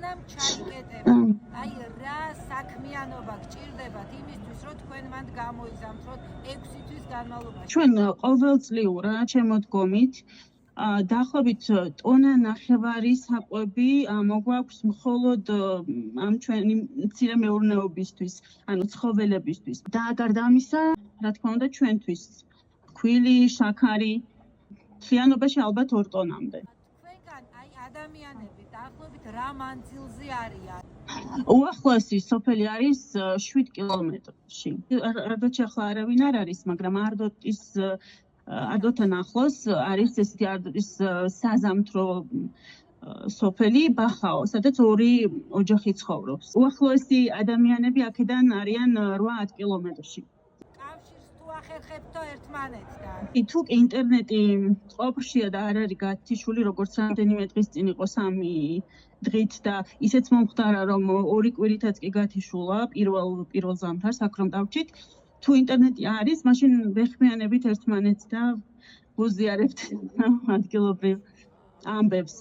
სანამ ჩაიკეტება. აი რა საქმიანობა გჭირდებათ იმისთვის, რომ თქვენ მანდ გამოიზამთ, რომ 6 თვის განმავლობაში. ჩვენ ყოველწლიურად შემოდგომით დაახლოებით ტონა ნახევარი საკვები მოგვაქვს მხოლოდ ამ ჩვენი მცირე მეურნეობისთვის, ანუ ცხოველებისთვის. და გარდა ამისა, რა თქმა უნდა, ჩვენთვის ქვილი, შაქარი, მთლიანობაში ალბათ 2 ტონამდე. თქვენგან აი ადამიანები დაახლოებით რა მანძილზე არიან? უახლოესი სოფელი არის 7 კილომეტრში. არდოთში ახლა არავინ არ არის, მაგრამ არდოთან ახლოს არის ესეთი არდოთის საზამთრო სოფელი ბახაო, სადაც 2 ოჯახი ცხოვრობს. უახლოესი ადამიანები აქედან არიან 8-10 კილომეტრში. კავშირს თუ ახერხებთო ერთმანეთთან? თუ ინტერნეტი ყოფშია და არ არის გათიშული, როგორც რამდენიმე დღის წინ იყო 3 დღით და ისეც მომხდარა, რომ 2 კვირითაც კი გათიშულა პირველ ზამთარს, აქ რომ დავჭით. თუ ინტერნეტი არის, მაშინ ვეხმიანებით ერთმანეთს და ვუზიარებთ ადგილობრივ ამბებს.